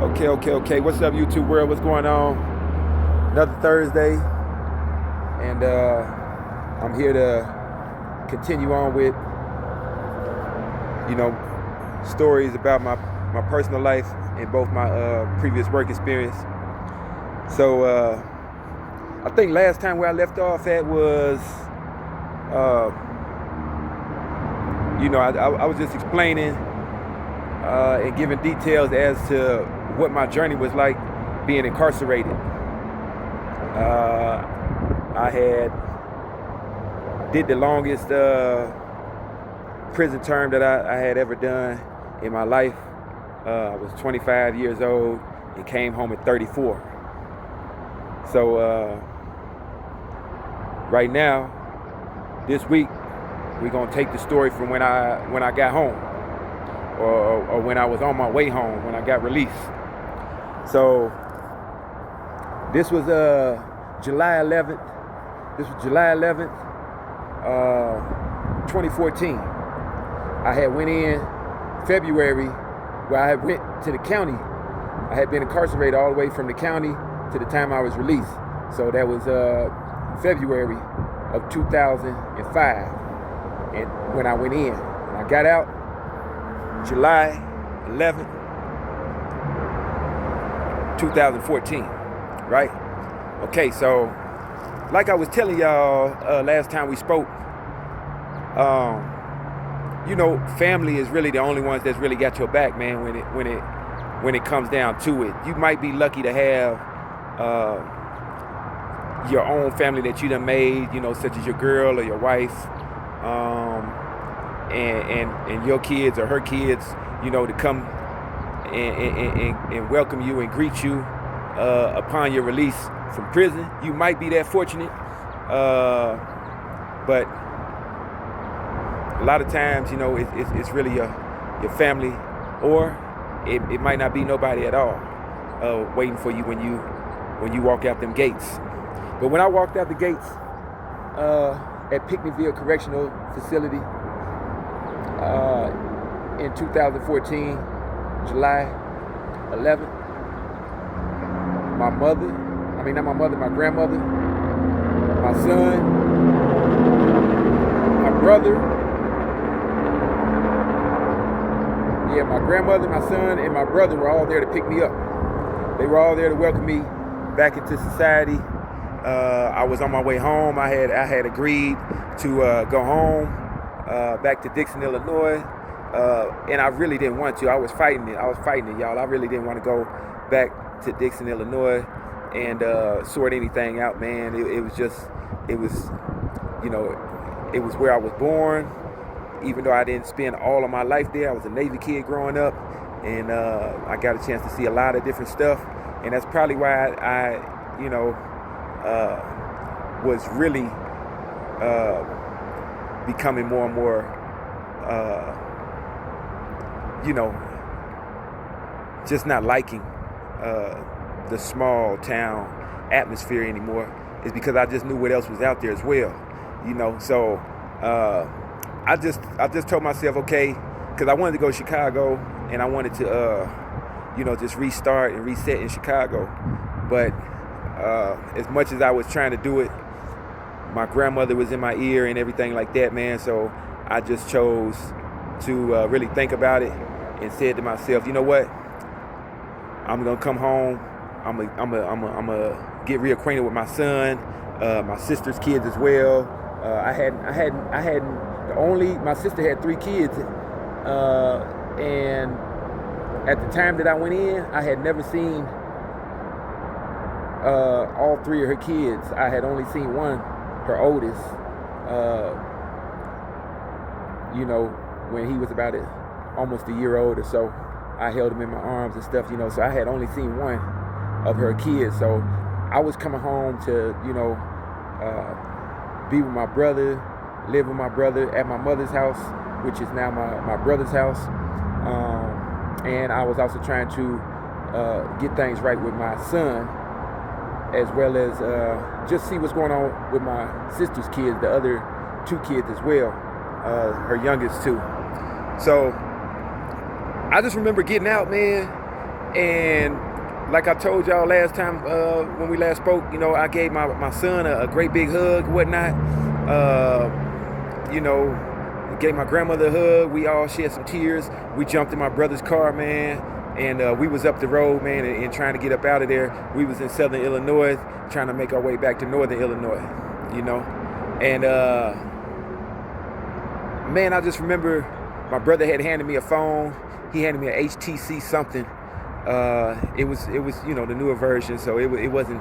Okay. What's up, YouTube world? What's going on? Another Thursday, and I'm here to continue on with, stories about my personal life and both my previous work experience. So I think last time where I left off at was, I was just explaining and giving details as to what my journey was like being incarcerated. I did the longest prison term that I had ever done in my life. I was 25 years old and came home at 34. So right now, this week, we're gonna take the story from when I got home, or when I was on my way home, when I got released. So this was July 11th. This was July 11th, 2014. I had went in February, where I had went to the county. I had been incarcerated all the way from the county to the time I was released. So that was February of 2005, and when I went in, and I got out July 11th, 2014, right? Okay, so like I was telling y'all last time we spoke, family is really the only ones that's really got your back, man, when it comes down to it. You might be lucky to have your own family that you done made, such as your girl or your wife, and your kids or her kids, to come and welcome you and greet you upon your release from prison. You might be that fortunate, but a lot of times, it's really your family, or it might not be nobody at all waiting for you when you walk out them gates. But when I walked out the gates at Pinckneyville Correctional Facility in 2014, July 11th, my grandmother, my son, my brother, my grandmother, my son, and my brother were all there to pick me up. They were all there to welcome me back into society. I was on my way home. I had agreed to go home back to Dixon, Illinois, and I really didn't want to. I was fighting it, y'all. I really didn't want to go back to Dixon, Illinois, and sort anything out, man. It was where I was born. Even though I didn't spend all of my life there, I was a Navy kid growing up, and I got a chance to see a lot of different stuff, and that's probably why I was really becoming more and more, just not liking the small town atmosphere anymore, is because I just knew what else was out there as well, So I just told myself, okay, because I wanted to go to Chicago, and I wanted to, just restart and reset in Chicago. But as much as I was trying to do it, my grandmother was in my ear and everything like that, man. So I just chose to really think about it and said to myself, you know what? I'm gonna come home. I'm gonna get reacquainted with my son, my sister's kids as well. My sister had 3 kids, and at the time that I went in, I had never seen all 3 of her kids. I had only seen one, her oldest, when he was about almost a year old or so. I held him in my arms and stuff, so I had only seen one of her kids. So I was coming home to, be with my brother, live with my brother at my mother's house, which is now my brother's house. And I was also trying to get things right with my son, as well as just see what's going on with my sister's kids, the other 2 kids as well, her youngest 2. So I just remember getting out, man, And like I told y'all last time when we last spoke, I gave my son a great big hug, whatnot. Gave my grandmother a hug. We all shed some tears. We jumped in my brother's car, man, and we was up the road, man, and trying to get up out of there. We was in Southern Illinois, trying to make our way back to Northern Illinois, And man, I just remember my brother had handed me a phone. He handed me an HTC something. It was the newer version, so it wasn't.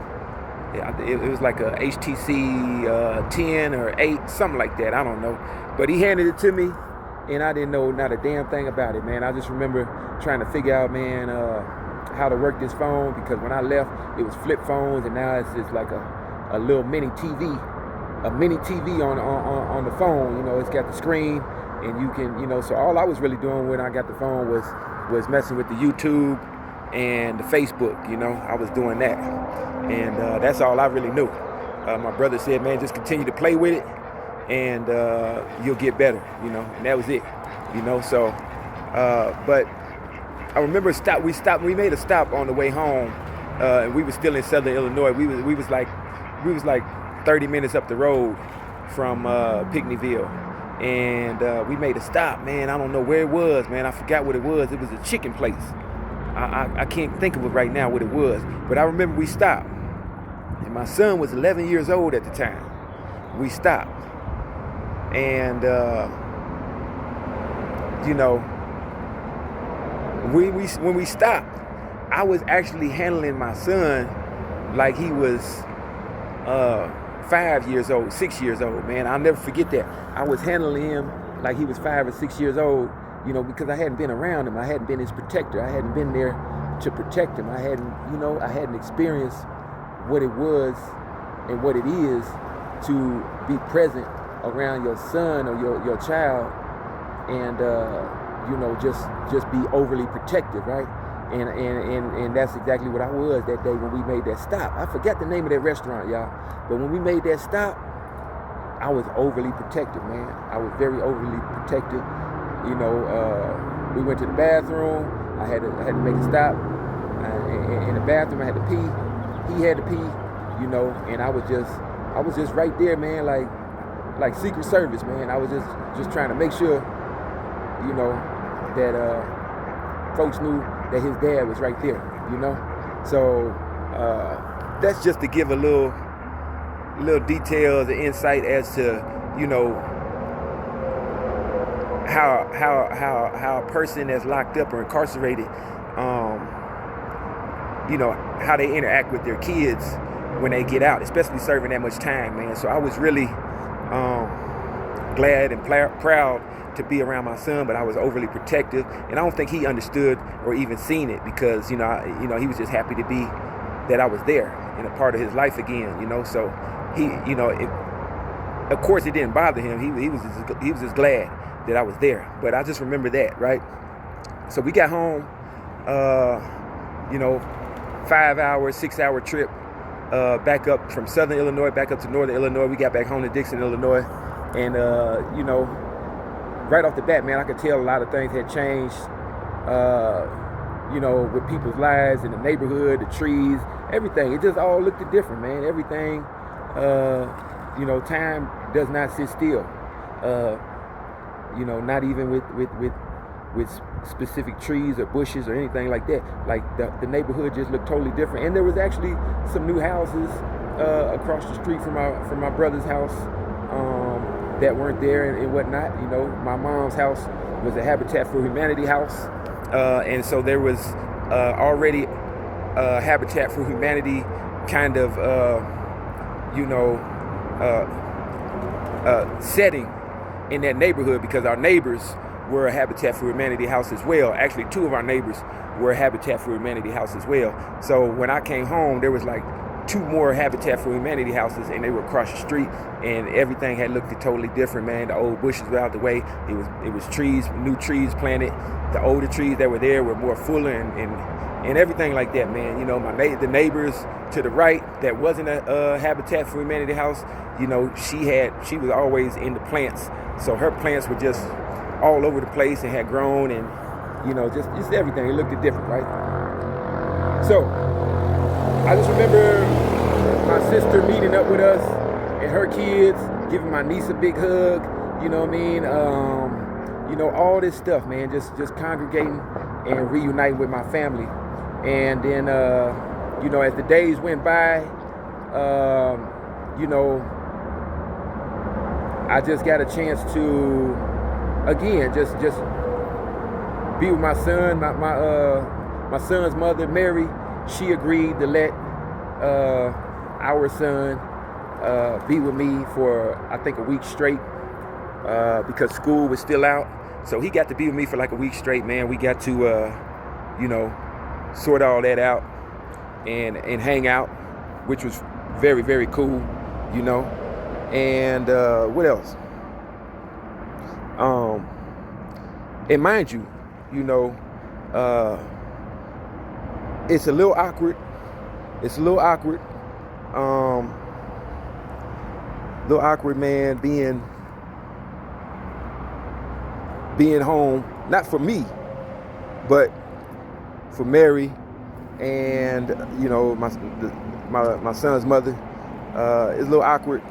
It was like a HTC 10 or 8, something like that. I don't know. But he handed it to me, and I didn't know not a damn thing about it, man. I just remember trying to figure out, man, how to work this phone, because when I left, it was flip phones, and now it's just like a little mini TV, on the phone. It's got the screen, and you can, so all I was really doing when I got the phone was messing with the YouTube and the Facebook. I was doing that, and that's all I really knew. My brother said, man, just continue to play with it, and you'll get better, and that was it, so but I remember we made a stop on the way home, and we were still in Southern Illinois. We was like 30 minutes up the road from Pinckneyville, and we made a stop, man. I don't know where it was, man. I forgot what it was. It was a chicken place. I can't think of it right now what it was, but I remember we stopped, and my son was 11 years old at the time. We stopped, and when we stopped, I was actually handling my son like he was 5 years old, 6 years old, man. I'll never forget that. I was handling him like he was 5 or 6 years old, because I hadn't been around him. I hadn't been his protector. I hadn't been there to protect him. I hadn't experienced what it was and what it is to be present around your son or your child, and just be overly protective, right? And that's exactly what I was that day when we made that stop. I forgot the name of that restaurant, y'all, but when we made that stop, I was overly protective, man. I was very overly protective. We went to the bathroom. I had to make a stop in the bathroom. I had to pee. He had to pee, and I was just right there, man, like Secret Service, man. I was just trying to make sure, that folks knew that his dad was right there, So that's just to give a little details and insight as to, how a person that's locked up or incarcerated, how they interact with their kids when they get out, especially serving that much time, man. So I was really glad and proud to be around my son, but I was overly protective, and I don't think he understood or even seen it, because he was just happy to be that I was there and a part of his life again, So he, of course, it didn't bother him. He was just glad that I was there. But I just remember that, right? So we got home, 5 hours, 6 hour trip, back up from Southern Illinois, back up to Northern Illinois. We got back home to Dixon, Illinois, and right off the bat, man, I could tell a lot of things had changed, with people's lives in the neighborhood, the trees, everything. It just all looked different, man. Everything, time does not sit still. Not even with specific trees or bushes or anything like that. Like the neighborhood just looked totally different. And there was actually some new houses across the street from my brother's house that weren't there and whatnot. My mom's house was a Habitat for Humanity house, and so there was already Habitat for Humanity kind of setting in that neighborhood, because our neighbors were a Habitat for Humanity house as well. Actually, 2 of our neighbors were a Habitat for Humanity house as well. So when I came home, there was like 2 more Habitat for Humanity houses, and they were across the street, and everything had looked totally different, man. The old bushes were out the way. It was trees, new trees planted. The older trees that were there were more fuller and everything like that, man. The neighbors to the right that wasn't a Habitat for Humanity house, she was always into plants, so her plants were just all over the place and had grown, and just everything. It looked different, right? So I just remember my sister meeting up with us and her kids, giving my niece a big hug, you know what I mean? All this stuff, man, just congregating and reuniting with my family. And then, as the days went by, I just got a chance to, again, just be with my son. My son's mother, Mary, she agreed to let our son be with me for, I think, a week straight because school was still out. So he got to be with me for like a week straight, man. We got to, sort all that out and hang out, which was very, very cool, And what else? And mind you, it's a little awkward. Little awkward, man, being home, not for me, but for Mary and my son's mother. It's a little awkward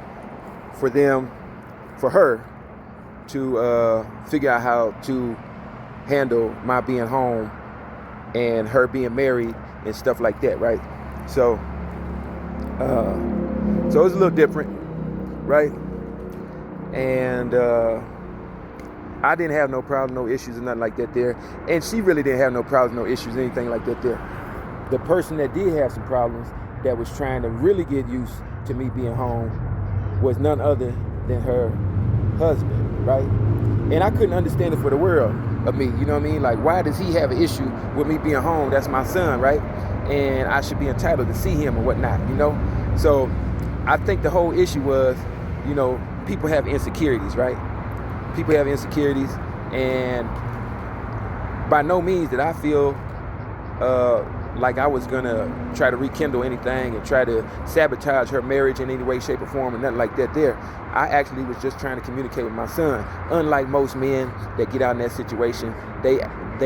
for her to figure out how to handle my being home and her being married and stuff like that, right? So it's a little different, right? And I didn't have no problem, no issues or nothing like that there. And she really didn't have no problems, no issues, anything like that there. The person that did have some problems, that was trying to really get used to me being home, was none other than her husband, right? And I couldn't understand it for the world of me, you know what I mean? Like, why does he have an issue with me being home? That's my son, right? And I should be entitled to see him and whatnot, So I think the whole issue was, people have insecurities, right? People have insecurities, and by no means did I feel like I was gonna try to rekindle anything and try to sabotage her marriage in any way, shape, or form, and nothing like that there. I actually was just trying to communicate with my son. Unlike most men that get out in that situation, they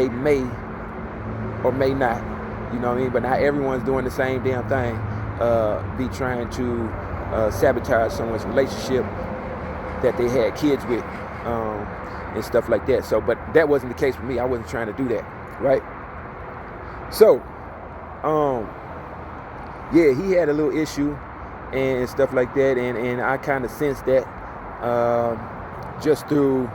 may or may not, but not everyone's doing the same damn thing, be trying to sabotage someone's relationship that they had kids with, and stuff like that. So, but that wasn't the case for me. I wasn't trying to do that, right? So, he had a little issue and stuff like that, and I kind of sensed that just through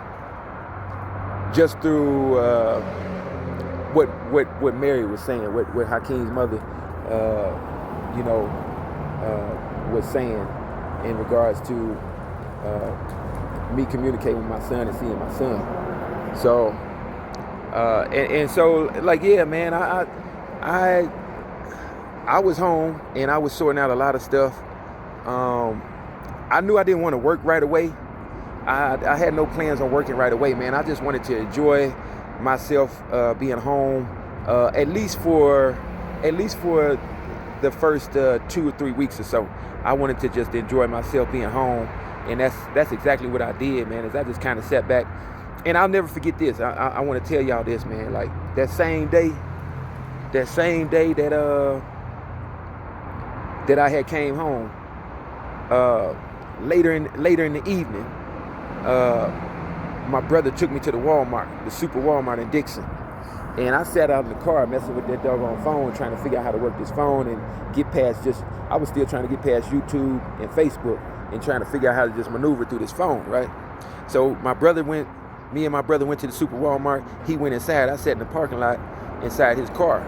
what Mary was saying, what Hakeem's mother, was saying in regards to me communicating with my son and seeing my son. So, so, like, yeah, man, I was home and I was sorting out a lot of stuff. I knew I didn't want to work right away. I had no plans on working right away, man. I just wanted to enjoy myself being home, at least for the first 2 or 3 weeks or so. I wanted to just enjoy myself being home, and that's exactly what I did, man. Is I just kind of sat back, and I'll never forget this. I want to tell y'all this, man. Like, that same day that I had came home, later in the evening, my brother took me to the Walmart, the Super Walmart in Dixon. And I sat out in the car messing with that doggone phone, trying to figure out how to work this phone and get past I was still trying to get past YouTube and Facebook and trying to figure out how to just maneuver through this phone, right? So me and my brother went to the Super Walmart. He went inside. I sat in the parking lot inside his car.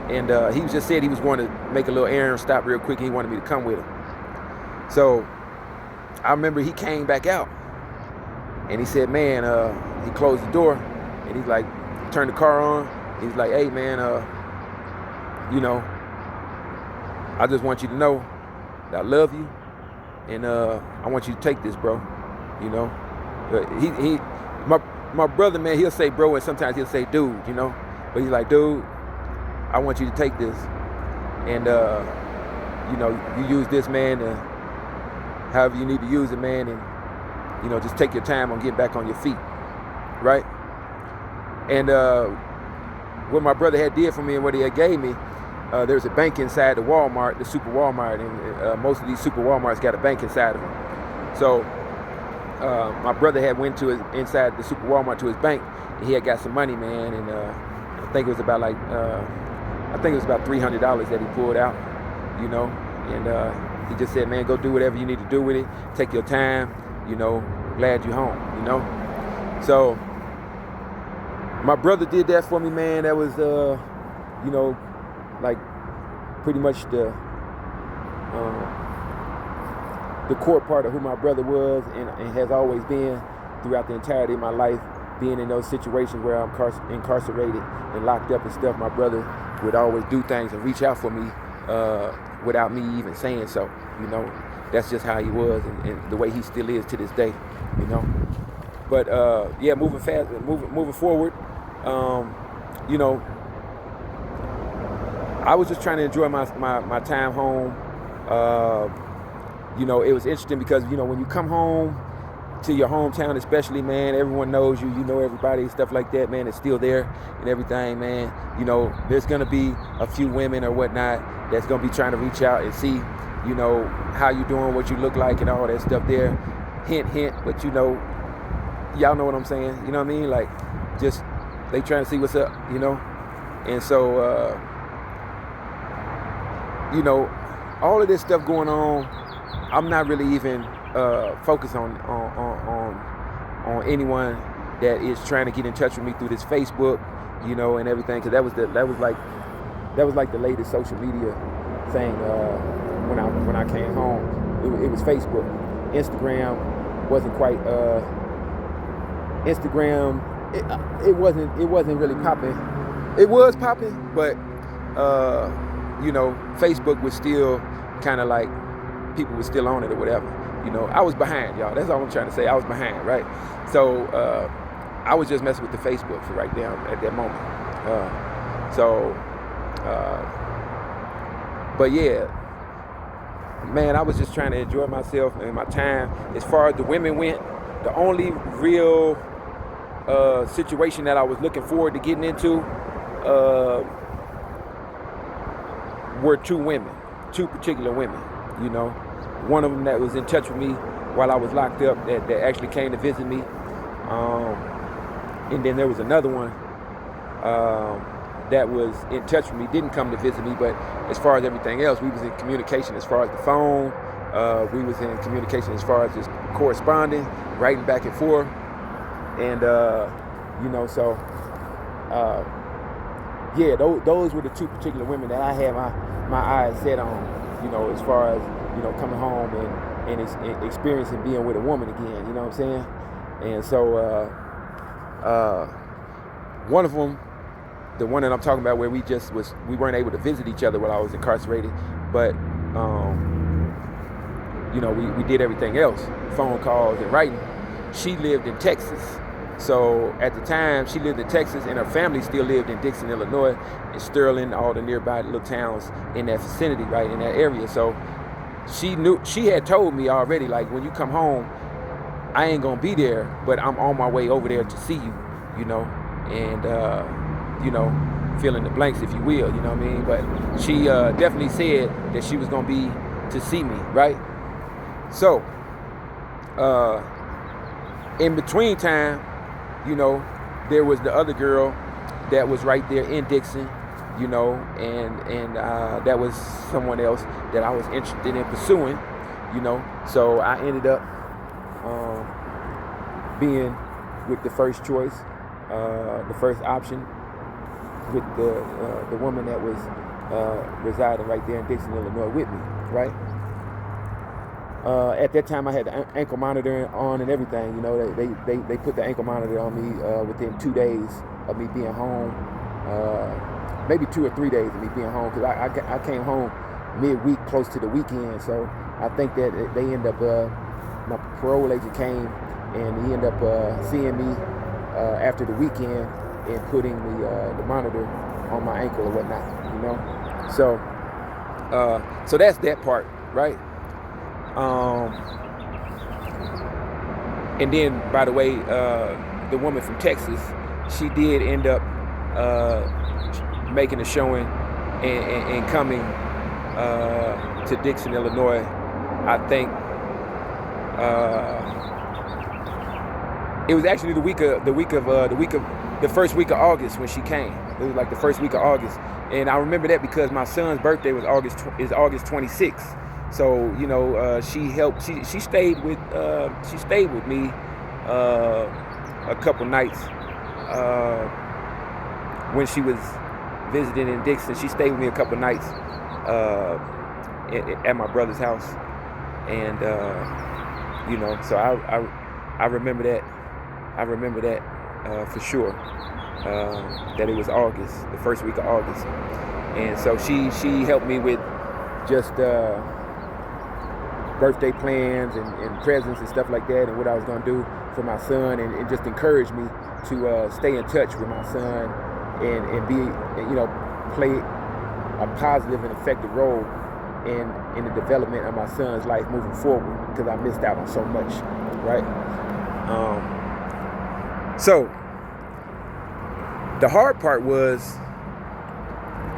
And he just said he was going to make a little errand, stop real quick, and he wanted me to come with him. So I remember he came back out and he said, man, he closed the door and he's like, turned the car on. He's like, hey, man, I just want you to know that I love you, and I want you to take this, bro. My brother, man, he'll say bro, and sometimes he'll say dude, but he's like, dude, I want you to take this, and you use this, man, however you need to use it, man, and just take your time on getting back on your feet, right? And what my brother had did for me and what he had gave me there's a bank inside the Walmart, the Super Walmart, and most of these Super Walmarts got a bank inside of them. So my brother had went to inside the Super Walmart to his bank, and he had got some money, man, and I think it was about $300 that he pulled out, you know, and he just said, man, go do whatever you need to do with it, take your time, you know, glad you're home, you know. So my brother did that for me, man. That was, you know, like pretty much the core part of who my brother was and has always been throughout the entirety of my life. Being in those situations where I'm incarcerated and locked up and stuff, my brother would always do things and reach out for me without me even saying so. You know, that's just how he was, and the way he still is to this day. You know, but yeah, moving forward, you know, I was just trying to enjoy my time home. You know, it was interesting because, you know, when you come home to your hometown, especially, man, everyone knows you, you know everybody, stuff like that, man. It's still there and everything, man. You know, there's gonna be a few women or whatnot that's gonna be trying to reach out and see, you know, how you doing, what you look like, and all that stuff there. Hint, hint, but you know, y'all know what I'm saying. You know what I mean? Like, just they trying to see what's up, you know. And so, you know, all of this stuff going on, I'm not really even focused on anyone that is trying to get in touch with me through this Facebook, you know, and everything. Because that was like the latest social media thing when I came home. It was Facebook. Instagram wasn't quite. Instagram it wasn't really popping. It was popping, but you know, Facebook was still kind of like, people were still on it or whatever. You know, I was behind, y'all. That's all I'm trying to say. I was behind, right? So I was just messing with the Facebook for right there at that moment. But yeah, man, I was just trying to enjoy myself and my time. As far as the women went, the only real situation that I was looking forward to getting into were two particular women, you know. One of them that was in touch with me while I was locked up that actually came to visit me. And then there was another one that was in touch with me, didn't come to visit me, but as far as everything else, we was in communication as far as the phone. We was in communication as far as just corresponding, writing back and forth. And, you know, so, yeah, those were the two particular women that I had my eyes set on, you know, as far as, you know, coming home and experiencing being with a woman again, you know what I'm saying? And so one of them, the one that I'm talking about where we weren't able to visit each other while I was incarcerated, but, you know, we did everything else, phone calls and writing. She lived in Texas. So at the time, she lived in Texas, and her family still lived in Dixon, Illinois, and Sterling, all the nearby little towns in that vicinity, right, in that area. So she had told me already, like, when you come home, I ain't gonna be there, but I'm on my way over there to see you, you know, and, you know, fill in the blanks, if you will, you know what I mean? But she definitely said that she was gonna be to see me, right? So, in between time, you know, there was the other girl that was right there in Dixon, you know, and that was someone else that I was interested in pursuing, you know. So I ended up being with the first choice, the first option, with the woman that was residing right there in Dixon, Illinois with me, right? At that time, I had the ankle monitor on and everything. You know, they put the ankle monitor on me within 2 days of me being home. Maybe 2 or 3 days of me being home, because I came home midweek, close to the weekend. So I think that they ended up, my parole agent came and he ended up seeing me after the weekend and putting the monitor on my ankle or whatnot. You know, so that's that part, right? And then, by the way, the woman from Texas, she did end up making a showing and coming to Dixon, Illinois. I think it was actually the first week of August when she came. It was like the first week of August, and I remember that because my son's birthday was August 26th. So she stayed with me a couple nights when she was visiting in Dixon. She stayed with me a couple nights at my brother's house, and so I remember that. I remember that for sure. That it was August, the first week of August, and so she helped me with just birthday plans and presents and stuff like that, and what I was gonna do for my son, and just encouraged me to stay in touch with my son and be, play a positive and effective role in the development of my son's life moving forward, because I missed out on so much, right? So the hard part was,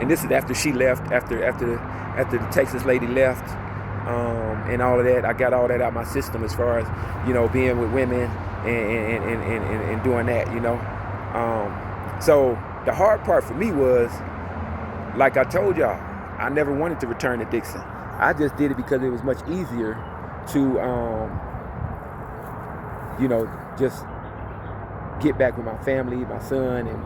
and this is after she left, after the Texas lady left, and all of that, I got all that out of my system as far as, being with women and doing that, So the hard part for me was, like I told y'all, I never wanted to return to Dixon. I just did it because it was much easier to, just get back with my family, my son and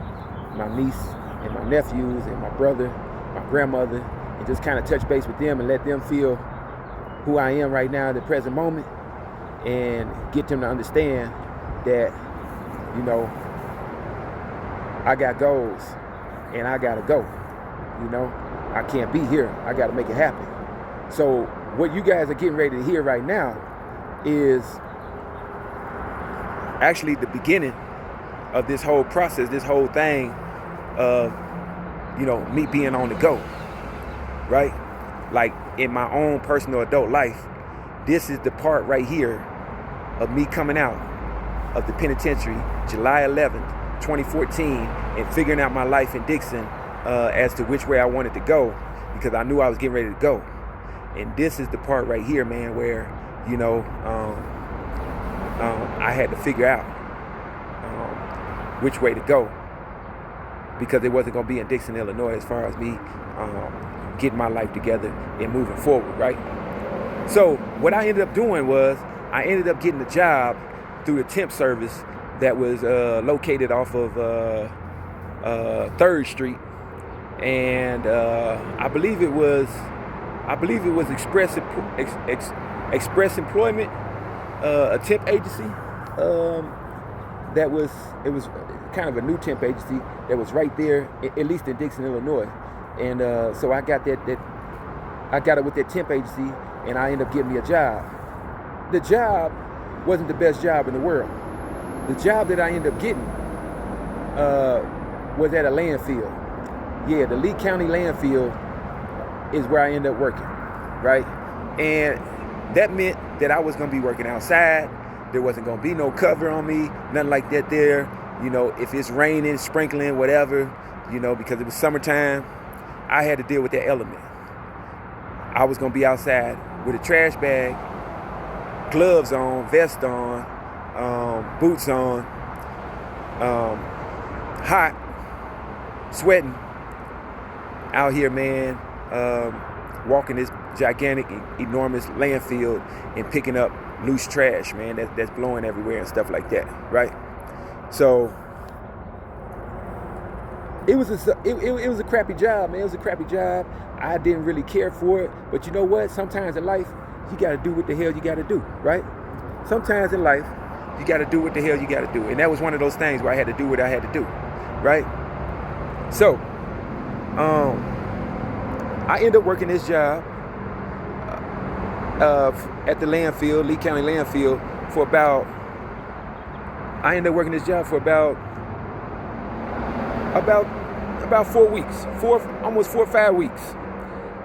my niece and my nephews and my brother, my grandmother, and just kind of touch base with them and let them feel who I am right now at the present moment, and get them to understand that, I got goals and I gotta go. I can't be here. I gotta make it happen. So what you guys are getting ready to hear right now is actually the beginning of this whole process, this whole thing of, me being on the go, right? Like in my own personal adult life, this is the part right here of me coming out of the penitentiary, July 11th, 2014, and figuring out my life in Dixon as to which way I wanted to go, because I knew I was getting ready to go. And this is the part right here, man, where, I had to figure out which way to go, because it wasn't going to be in Dixon, Illinois, as far as me getting my life together and moving forward, right? So what I ended up doing was I ended up getting a job through the temp service that was located off of 3rd Street, and I believe it was Express Employment, a temp agency. It was kind of a new temp agency that was right there, at least in Dixon, Illinois. And so I got I got it with that temp agency, and I ended up getting me a job. The job wasn't the best job in the world. The job that I ended up getting was at a landfill. Yeah, the Lee County landfill is where I ended up working, right? And that meant that I was gonna be working outside. There wasn't gonna be no cover on me, nothing like that there. If it's raining, sprinkling, whatever, because it was summertime, I had to deal with that element. I was gonna be outside with a trash bag, gloves on, vest on, boots on, hot, sweating, out here, man, walking this gigantic, enormous landfill and picking up loose trash, man, that's blowing everywhere and stuff like that, right? So it was a crappy job, man. It was a crappy job. I didn't really care for it, but you know what? Sometimes in life, you got to do what the hell you got to do, right? Sometimes in life, you got to do what the hell you got to do, and that was one of those things where I had to do what I had to do, right? So, I ended up working this job at the landfill, Lee County landfill, for about 4 weeks, almost 4 or 5 weeks.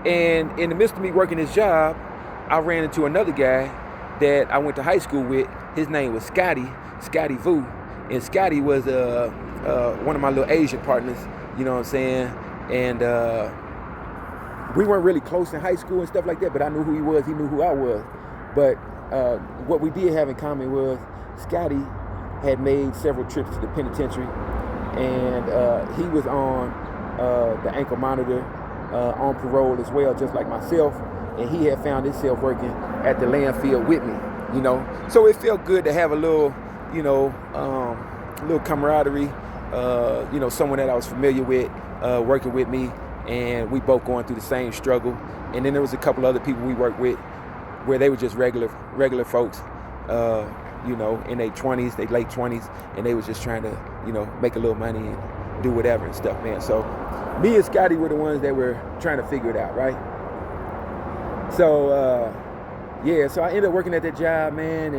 And in the midst of me working this job, I ran into another guy that I went to high school with. His name was Scotty Vu, and Scotty was one of my little Asian partners, you know what I'm saying? And we weren't really close in high school and stuff like that, but I knew who he was, he knew who I was. But what we did have in common was Scotty had made several trips to the penitentiary, and he was on the ankle monitor, on parole as well, just like myself, and he had found himself working at the landfill with me, you know. So it felt good to have a little, you know, little camaraderie, you know, someone that I was familiar with working with me, and we both going through the same struggle. And then there was a couple other people we worked with where they were just regular folks, you know, in their 20s, their late 20s, and they was just trying to, you know, make a little money and do whatever and stuff, man. So me and Scotty were the ones that were trying to figure it out, right? So, yeah, so I ended up working at that job, man,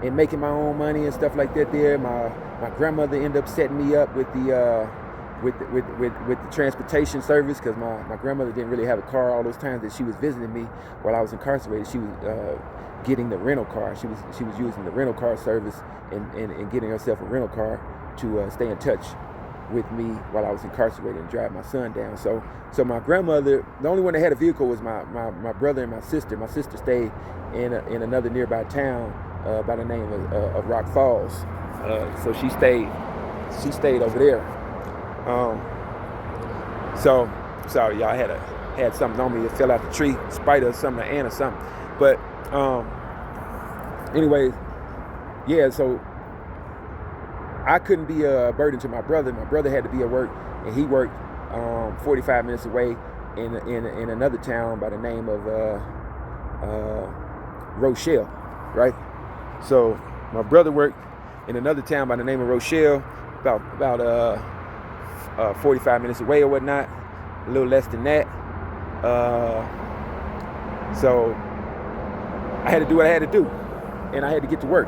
and making my own money and stuff like that there. My grandmother ended up setting me up with the transportation service, because my grandmother didn't really have a car all those times that she was visiting me while I was incarcerated. She was getting the rental car. She was using the rental car service and getting herself a rental car to stay in touch with me while I was incarcerated and drive my son down. So my grandmother, the only one that had a vehicle was my brother and my sister. My sister stayed in another nearby town by the name of Rock Falls. So she stayed over there. So sorry, y'all, I had something on me that fell out the tree, spider or something, an ant or something. But anyways, yeah, so I couldn't be a burden to my brother. My brother had to be at work, and he worked 45 minutes away in another town by the name of Rochelle, right? So my brother worked in another town by the name of Rochelle, about 45 minutes away or whatnot, a little less than that. So I had to do what I had to do, and I had to get to work.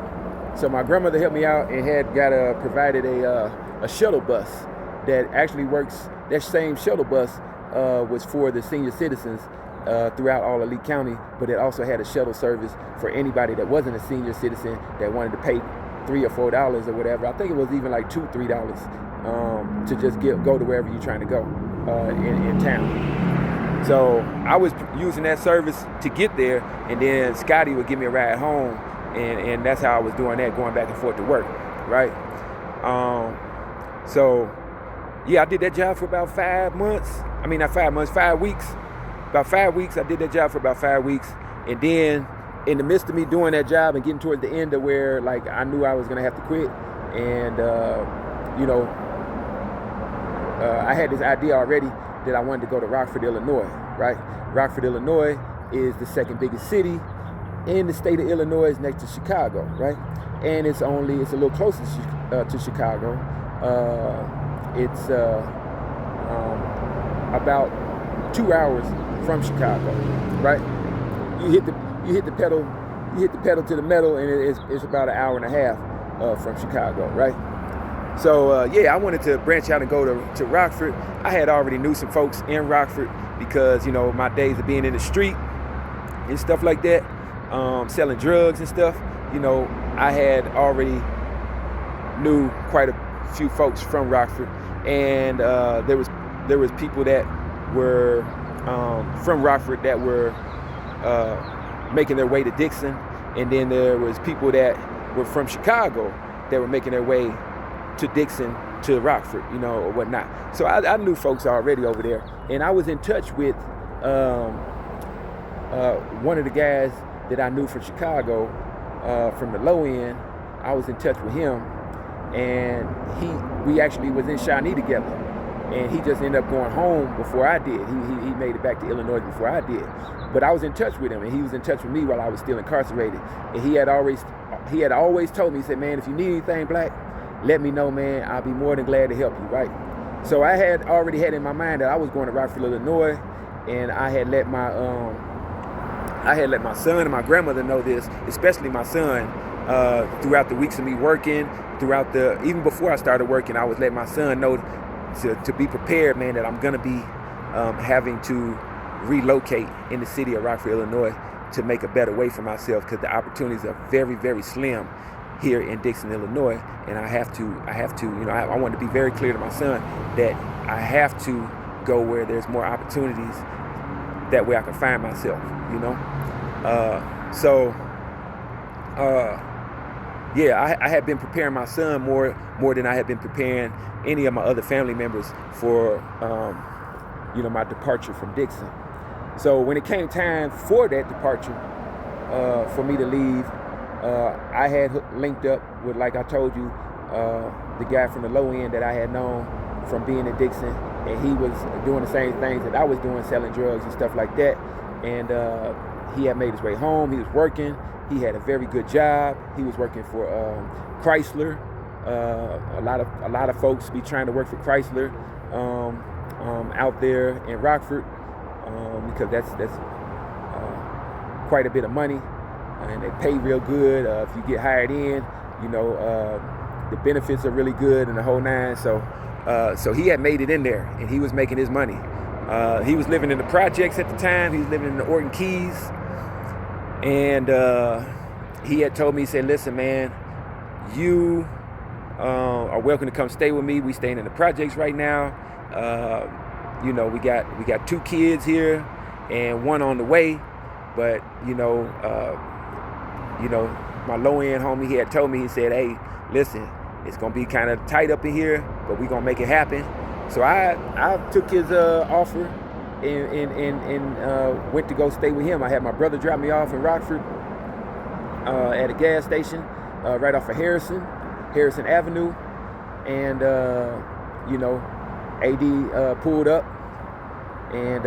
So my grandmother helped me out and had provided a shuttle bus that actually works. That same shuttle bus was for the senior citizens throughout all of Lee County, but it also had a shuttle service for anybody that wasn't a senior citizen that wanted to pay $3 or $4 or whatever. I think it was even like $2, $3 to just go to wherever you're trying to go in town. So I was using that service to get there, and then Scotty would give me a ride home, and that's how I was doing that, going back and forth to work, right? So yeah, I did that job for about 5 months. I mean, not 5 months, 5 weeks. About 5 weeks, I did that job for about 5 weeks. And then in the midst of me doing that job and getting towards the end of where, like, I knew I was gonna have to quit, and you know, I had this idea already that I wanted to go to Rockford, Illinois, right? Rockford, Illinois is the second biggest city in the state of Illinois, next to Chicago, right? And it's a little closer to Chicago. It's about 2 hours from Chicago, right? You hit the pedal to the metal, and it's about an hour and a half from Chicago, right? So yeah, I wanted to branch out and go to Rockford. I had already knew some folks in Rockford because, you know, my days of being in the street and stuff like that, selling drugs and stuff, you know, I had already knew quite a few folks from Rockford, and there was people that were from Rockford that were making their way to Dixon, and then there was people that were from Chicago that were making their way to Dixon, to Rockford, you know, or whatnot. So I knew folks already over there, and I was in touch with one of the guys that I knew from Chicago, from the low end. I was in touch with him, and we actually was in Shawnee together, and he just ended up going home before I did. He made it back to Illinois before I did, but I was in touch with him, and he was in touch with me while I was still incarcerated. And he had always told me, he said, man, if you need anything, Black, let me know, man. I'll be more than glad to help you, right? So I had already had in my mind that I was going to Rockford, Illinois, and I had let my son and my grandmother know this, especially my son, throughout the weeks of me working, even before I started working, I was letting my son know to be prepared, man, that I'm gonna be having to relocate in the city of Rockford, Illinois, to make a better way for myself, because the opportunities are very, very slim here in Dixon, Illinois, and I have to, you know, I want to be very clear to my son that I have to go where there's more opportunities that way I could find myself, you know. So yeah, I had been preparing my son more than I had been preparing any of my other family members for my departure from Dixon. So when it came time for that departure, for me to leave, I had linked up with, like I told you, the guy from the low end that I had known from being in Dixon, and he was doing the same things that I was doing, selling drugs and stuff like that. And he had made his way home. He was working. He had a very good job. He was working for Chrysler. A lot of folks be trying to work for Chrysler out there in Rockford, because that's quite a bit of money, and they pay real good. If you get hired in, the benefits are really good and the whole nine. So he had made it in there, and he was making his money. He was living in the projects at the time. He was living in the Orton Keys, and he had told me, he said, "Listen, man, you are welcome to come stay with me. We staying in the projects right now. We got 2 kids here and 1 on the way, but my low end homie, he had told me, he said, hey, listen, it's gonna be kind of tight up in here, but we gonna make it happen." So I took his offer and went to go stay with him. I had my brother drop me off in Rockford at a gas station right off of Harrison Avenue, and AD pulled up, and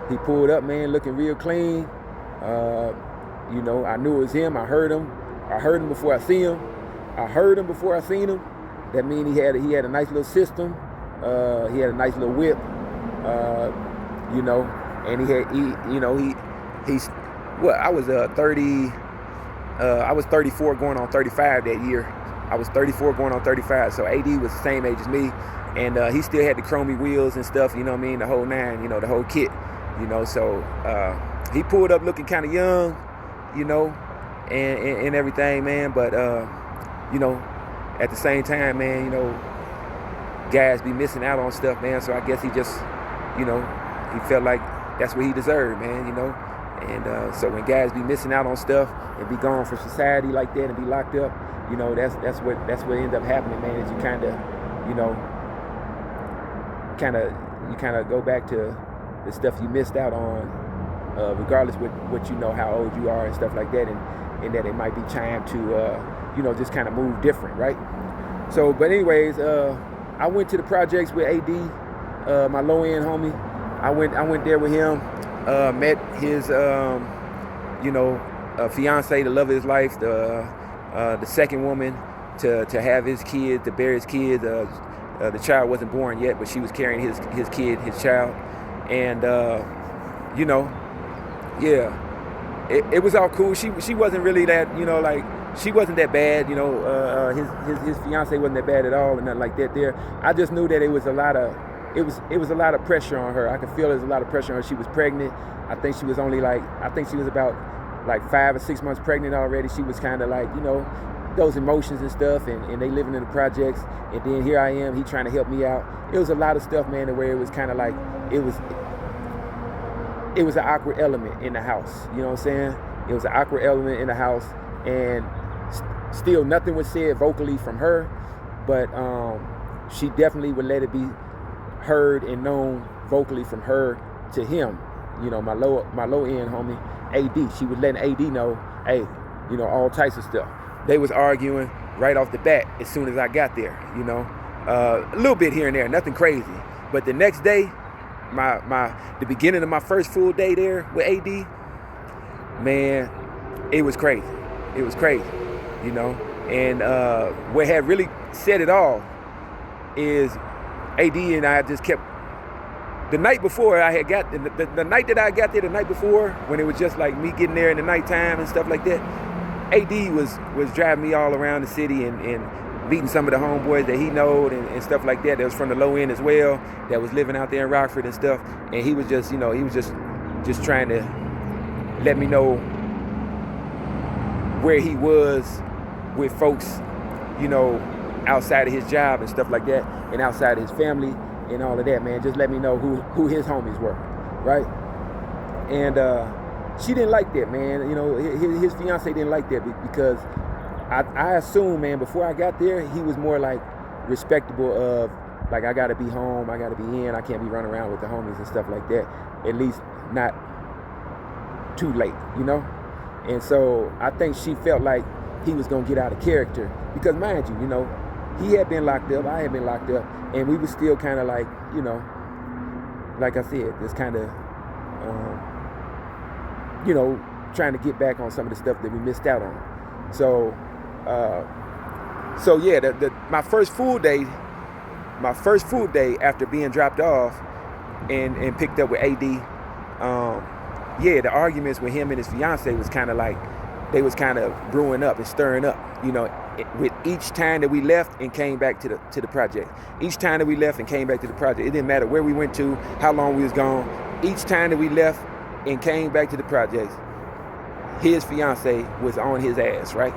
he pulled up, man, looking real clean. I knew it was him. I heard him before I see him. I heard him before I seen him. That means he had a nice little system. He had a nice little whip. And I was 30. I was 34 going on 35 that year. I was 34 going on 35. So AD was the same age as me, and he still had the chromey wheels and stuff. You know what I mean? The whole nine. The whole kit. So he pulled up looking kind of young, and everything, man. But at the same time, man, guys be missing out on stuff, man. So I guess he just, he felt like that's what he deserved, man. And so when guys be missing out on stuff and be gone from society like that and be locked up, that's what ended up happening, man. Is you kind of go back to the stuff you missed out on, regardless what how old you are and stuff like that, and that it might be time to just kind of move different, right? So, but anyways, I went to the projects with AD, my low end homie. I went there with him, met his fiance, the love of his life, the second woman to have his kid, to bear his kid. The child wasn't born yet, but she was carrying his kid, his child, and it was all cool. She wasn't really that, she wasn't that bad, his fiance wasn't that bad at all, and nothing like that there. I just knew that it was a lot of pressure on her. I could feel there was a lot of pressure on her. She was pregnant. I think she was about 5 or 6 months pregnant already. She was kind of like, those emotions and stuff, and they living in the projects, and then here I am, he trying to help me out. It was a lot of stuff, man, where it was kind of like, it was an awkward element in the house, you know what I'm saying? It was an awkward element in the house, and still nothing was said vocally from her, but she definitely would let it be heard and known vocally from her to him, my low end homie, AD. She was letting AD know, hey, all types of stuff. They was arguing right off the bat as soon as I got there, a little bit here and there, nothing crazy. But the next day, the beginning of my first full day there with AD, man, it was crazy. It was crazy, And what had really said it all is AD and I just kept. The night before I had got the night that I got there, the night before, when it was just like me getting there in the nighttime and stuff like that, AD was driving me all around the city and meeting some of the homeboys that he knowed and stuff like that. That was from the low end as well, that was living out there in Rockford and stuff. And he was just, he was just trying to let me know where he was with folks, outside of his job and stuff like that, and outside of his family and all of that, man. Just let me know who his homies were, right? And she didn't like that, man. You know, his fiance didn't like that because I assume, man, before I got there, he was more like respectable of, like, I gotta be home, I gotta be in, I can't be running around with the homies and stuff like that. At least not too late, you know? And so I think she felt like he was gonna get out of character because, mind you, you know, he had been locked up, I had been locked up, and we were still kind of like, you know, like I said, just kind of, you know, trying to get back on some of the stuff that we missed out on. So yeah, my first full day after being dropped off and picked up with AD, yeah, the arguments with him and his fiance was kind of like, they was kind of brewing up and stirring up, you know, with each time that we left and came back to the project. Each time that we left and came back to the project, it didn't matter where we went to, how long we was gone. Each time that we left and came back to the project, his fiance was on his ass, right?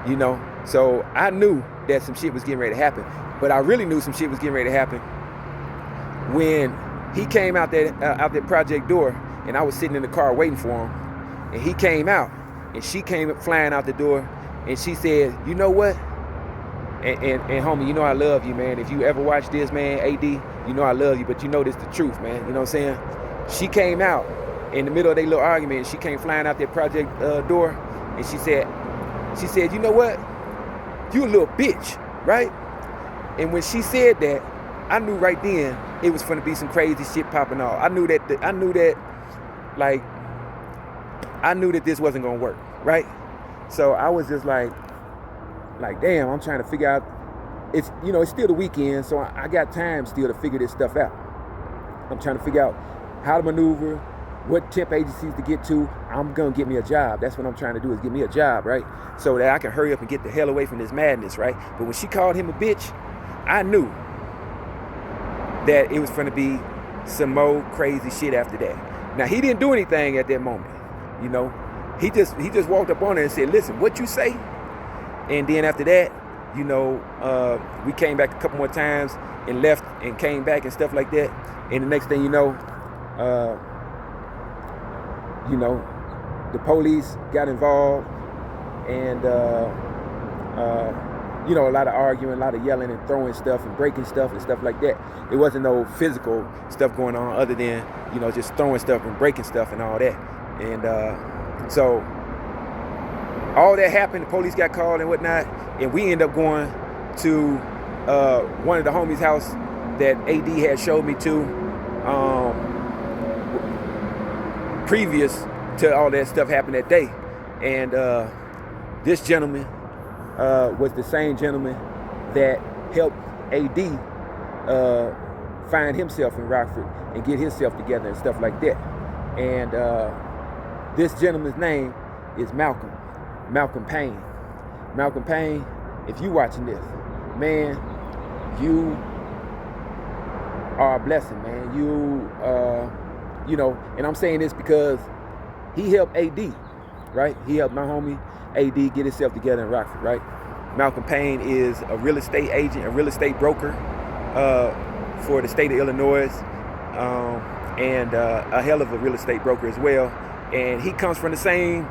You know, so I knew that some shit was getting ready to happen, but I really knew some shit was getting ready to happen when he came out that project door, and I was sitting in the car waiting for him, and he came out, and she came flying out the door, and she said, you know what? And homie, you know I love you, man. If you ever watch this, man, AD, you know I love you, but you know this the truth, man. You know what I'm saying? She came out in the middle of their little argument, and she came flying out that project door, and she said, you know what? You a little bitch, right? And when she said that, I knew right then it was gonna be some crazy shit popping off. I knew that this wasn't gonna work, right? So I was just like, damn, I'm trying to figure out, it's still the weekend, so I got time still to figure this stuff out. I'm trying to figure out how to maneuver, what temp agencies to get to. I'm gonna get me a job. That's what I'm trying to do, is get me a job, right? So that I can hurry up and get the hell away from this madness, right? But when she called him a bitch, I knew that it was gonna be some more crazy shit after that. Now, he didn't do anything at that moment, you know? He just walked up on her and said, listen, what you say? And then after that, you know, we came back a couple more times and left and came back and stuff like that. And the next thing you know, the police got involved, and you know, a lot of arguing, a lot of yelling and throwing stuff and breaking stuff and stuff like that. It wasn't no physical stuff going on other than, you know, just throwing stuff and breaking stuff and all that. And so all that happened, the police got called and whatnot, and we ended up going to one of the homies' house that AD had showed me to previous to all that stuff happened that day. And this gentleman was the same gentleman that helped AD find himself in Rockford and get himself together and stuff like that. And this gentleman's name is Malcolm Payne. Malcolm Payne, if you watching this, man, you are a blessing, man. You know, and I'm saying this because he helped AD, right? He helped my homie AD get himself together in Rockford, right? Malcolm Payne is a real estate agent, a real estate broker for the state of Illinois, and a hell of a real estate broker as well. And he comes from the same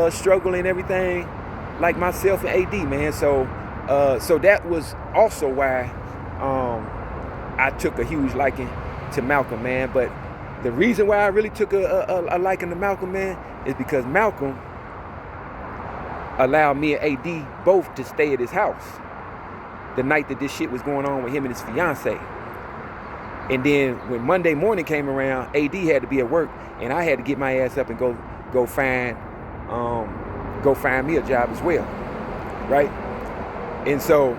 struggle and everything like myself and AD, man. So that was also why I took a huge liking to Malcolm, man. But the reason why I really took a liking to Malcolm, man, is because Malcolm allowed me and AD both to stay at his house the night that this shit was going on with him and his fiance. And then when Monday morning came around, AD had to be at work, and I had to get my ass up and go find me a job as well, right? And so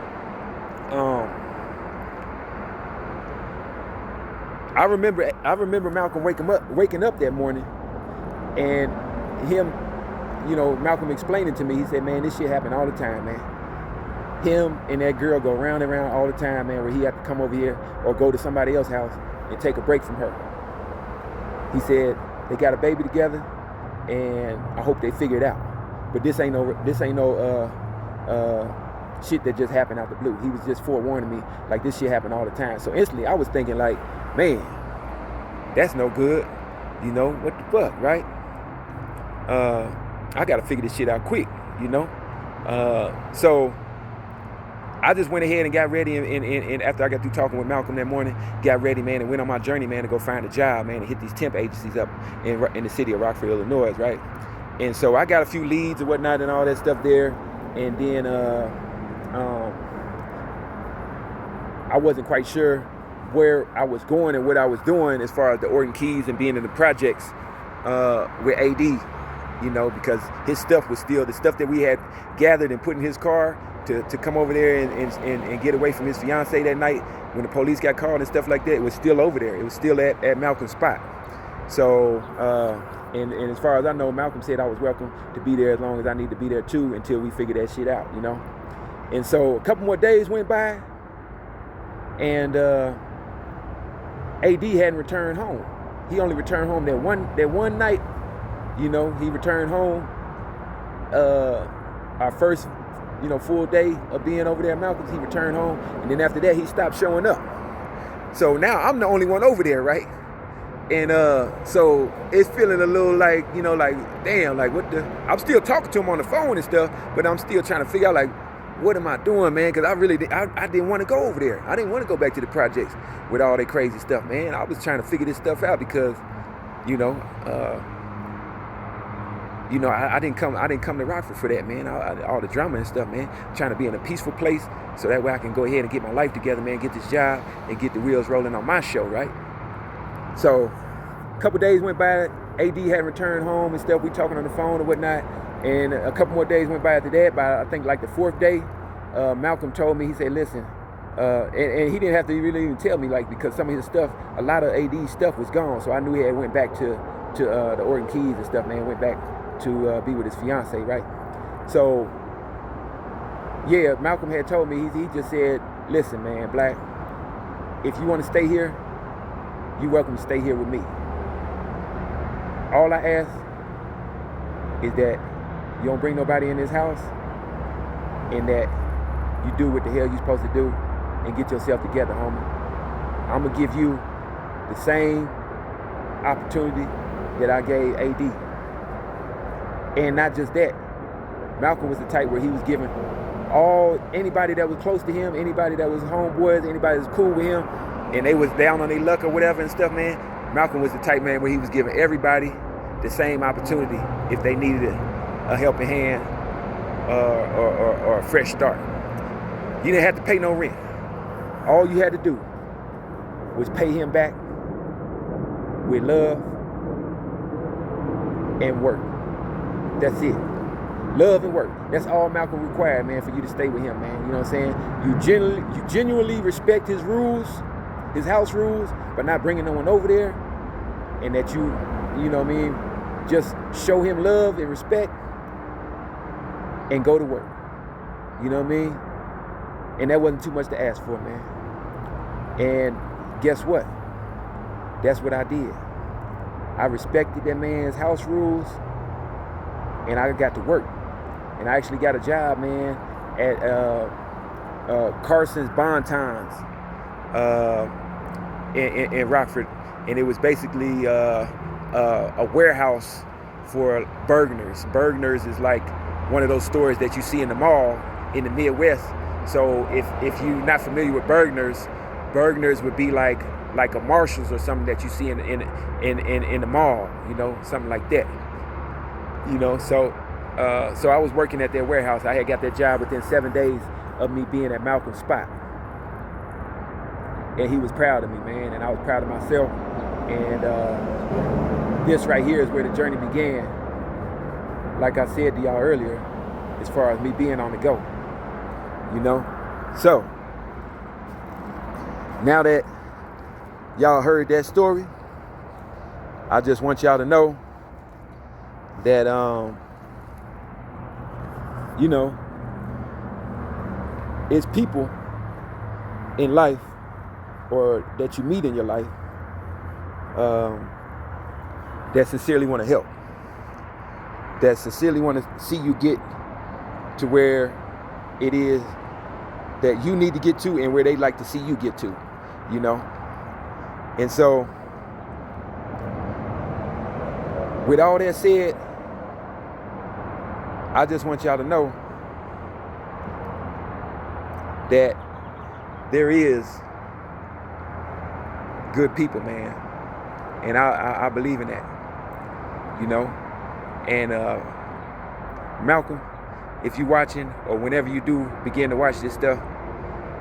I remember Malcolm waking up that morning, and him, you know, Malcolm explaining to me, he said, man, this shit happen all the time, man. Him and that girl go round and round all the time, man, where he had to come over here or go to somebody else's house and take a break from her. He said they got a baby together, and I hope they figure it out. But this ain't no shit that just happened out the blue. He was just forewarning me, like, this shit happen all the time. So instantly I was thinking like, man, that's no good. You know, what the fuck, right? I gotta figure this shit out quick, you know? So I just went ahead and got ready, and after I got through talking with Malcolm that morning, got ready, man, and went on my journey, man, to go find a job, man, and hit these temp agencies up in the city of Rockford, Illinois, right? And so I got a few leads and whatnot and all that stuff there, and then I wasn't quite sure where I was going and what I was doing as far as the Orton Keys and being in the projects with AD, you know, because his stuff was still the stuff that we had gathered and put in his car to come over there and get away from his fiance that night when the police got called and stuff like that. It was still over there. It was still at Malcolm's spot. So, and as far as I know, Malcolm said I was welcome to be there as long as I need to be there too until we figure that shit out, you know. And so a couple more days went by, and AD hadn't returned home. He only returned home that one night. You know, he returned home. Our first, you know, full day of being over there at Malcolm's, he returned home, and then after that, he stopped showing up. So now I'm the only one over there, right? And so it's feeling a little like, you know, like, damn, like what the? I'm still talking to him on the phone and stuff, but I'm still trying to figure out like, what am I doing, man? Because I didn't want to go over there. I didn't want to go back to the projects with all that crazy stuff, man. I was trying to figure this stuff out because, you know, I didn't come to Rockford for that, man. All the drama and stuff, man. Trying to be in a peaceful place so that way I can go ahead and get my life together, man. Get this job and get the wheels rolling on my show, right? So a couple days went by. AD hadn't returned home and stuff. We talking on the phone and whatnot. And a couple more days went by after that. By I think like the fourth day, Malcolm told me, he said, listen, and he didn't have to really even tell me, like, because some of his stuff, a lot of AD's stuff was gone. So I knew he had went back to the Orton Keys and stuff, man. Went back to be with his fiance, right? So yeah, Malcolm had told me, he just said, listen, man, Black, if you want to stay here, you're welcome to stay here with me. All I ask is that you don't bring nobody in this house, and that you do what the hell you're supposed to do and get yourself together, homie. I'm going to give you the same opportunity that I gave AD. And not just that, Malcolm was the type where he was giving anybody that was close to him, anybody that was homeboys, anybody that was cool with him, and they was down on their luck or whatever and stuff, man. Malcolm was the type, man, where he was giving everybody the same opportunity if they needed a helping hand or a fresh start. You didn't have to pay no rent. All you had to do was pay him back with love and work. That's it. Love and work. That's all Malcolm required, man, for you to stay with him, man. You know what I'm saying? You genuinely respect his rules, his house rules, but not bringing no one over there. And that you know what I mean, just show him love and respect and go to work. You know what I mean? And that wasn't too much to ask for, man. And guess what? That's what I did. I respected that man's house rules, and I got to work. And I actually got a job, man, at Carson's Bon-Tons in Rockford. And it was basically a warehouse for Bergner's. Bergner's is like one of those stores that you see in the mall in the Midwest. So if you're not familiar with Bergner's would be like a Marshall's or something that you see in the mall, you know, something like that. You know, so I was working at their warehouse. I had got that job within 7 days of me being at Malcolm's spot. And he was proud of me, man, and I was proud of myself. And this right here is where the journey began. Like I said to y'all earlier, as far as me being on the go, you know? So, now that y'all heard that story, I just want y'all to know that, you know, it's people in life or that you meet in your life that sincerely want to help, that sincerely want to see you get to where it is that you need to get to and where they like to see you get to, you know. And so, with all that said, I just want y'all to know that there is good people, man. And I believe in that, you know. And Malcolm, if you're watching or whenever you do begin to watch this stuff,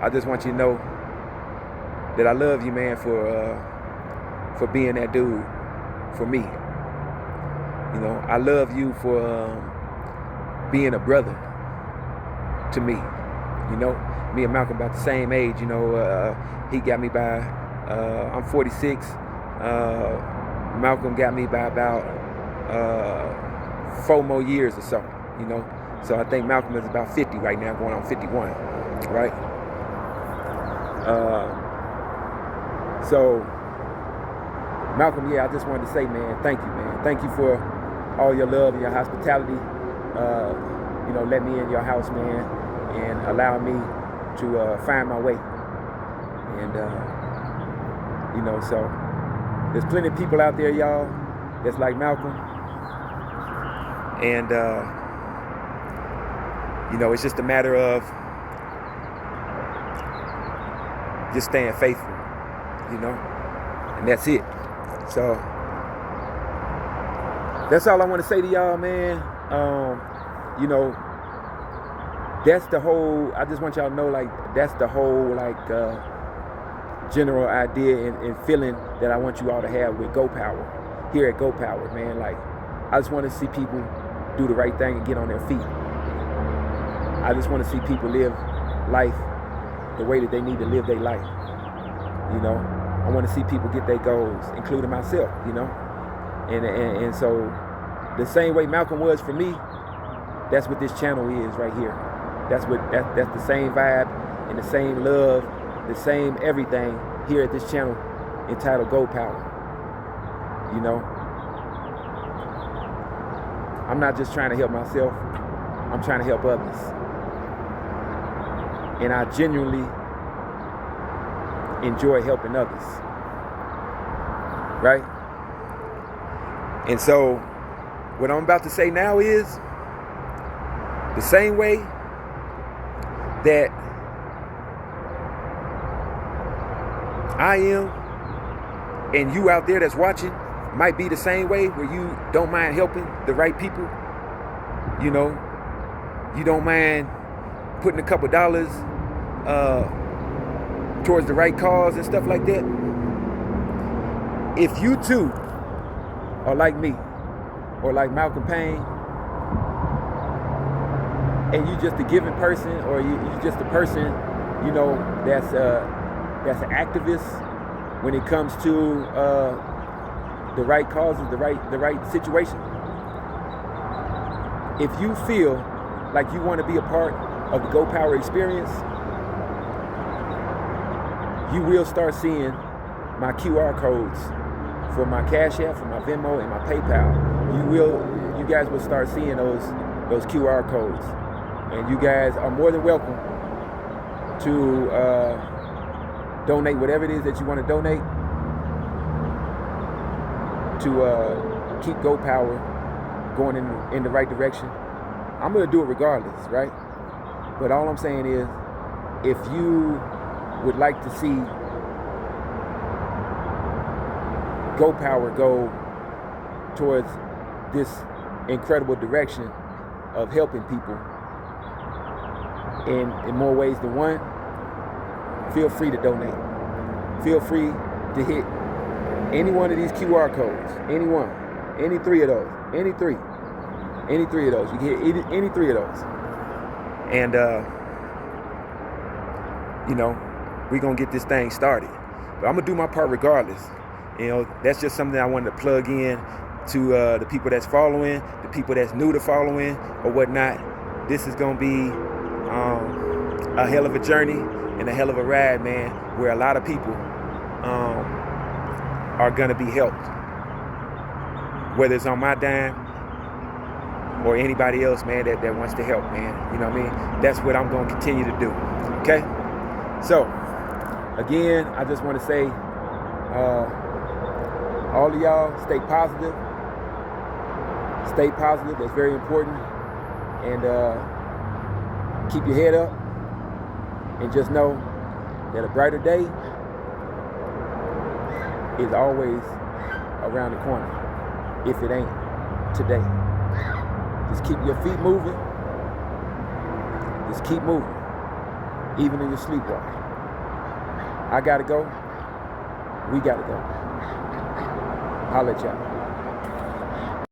I just want you to know that I love you, man, for being that dude for me. You know, I love you for being a brother to me. You know, me and Malcolm about the same age. You know, he got me by, I'm 46. Malcolm got me by about 4 more years or so, you know. So I think Malcolm is about 50 right now, going on 51, right? So, Malcolm, yeah, I just wanted to say, man, thank you, man. Thank you for all your love and your hospitality. You know, let me in your house, man, and allow me to find my way. And, you know, so there's plenty of people out there, y'all, that's like Malcolm. And, you know, it's just a matter of just staying faithful, you know, and that's it. So that's all I want to say to y'all, man. You know, that's the whole, I just want y'all to know, like, that's the whole, like, general idea and feeling that I want you all to have with Go Power, here at Go Power, man. Like, I just want to see people do the right thing and get on their feet. I just want to see people live life the way that they need to live their life. You know, I want to see people get their goals, including myself, you know. And so the same way Malcolm was for me, that's what this channel is right here. That's the same vibe and the same love, the same everything here at this channel entitled Go Power. You know, I'm not just trying to help myself, I'm trying to help others. And I genuinely enjoy helping others, right? And so what I'm about to say now is the same way that I am and you out there that's watching might be the same way, where you don't mind helping the right people. You know, you don't mind putting a couple dollars towards the right cause and stuff like that. If you too are like me or like Malcolm Payne, and you just a giving person, or you just a person, you know, that's an activist when it comes to the right causes, the right situation. If you feel like you want to be a part of the Go Power experience, you will start seeing my QR codes for my Cash App, for my Venmo, and my PayPal. You guys will start seeing those QR codes. And you guys are more than welcome to donate whatever it is that you want to donate to keep Go Power going in the right direction. I'm going to do it regardless, right? But all I'm saying is, if you would like to see Go Power go towards this incredible direction of helping people in more ways than one, feel free to donate. Feel free to hit any one of these QR codes, any one, any three of those, any three of those. You can hit any three of those. And, you know, we're going to get this thing started. But I'm going to do my part regardless. You know, that's just something I wanted to plug in to the people that's following, the people that's new to following or whatnot. This is going to be a hell of a journey and a hell of a ride, man, where a lot of people are going to be helped. Whether it's on my dime or anybody else, man, that wants to help, man. You know what I mean? That's what I'm going to continue to do. Okay? So, again, I just want to say, all of y'all, stay positive. Stay positive. That's very important. And keep your head up. And just know that a brighter day is always around the corner. If it ain't today. Just keep your feet moving. Just keep moving. Even in your sleepwalk. I gotta go. We gotta go. Holla at y'all.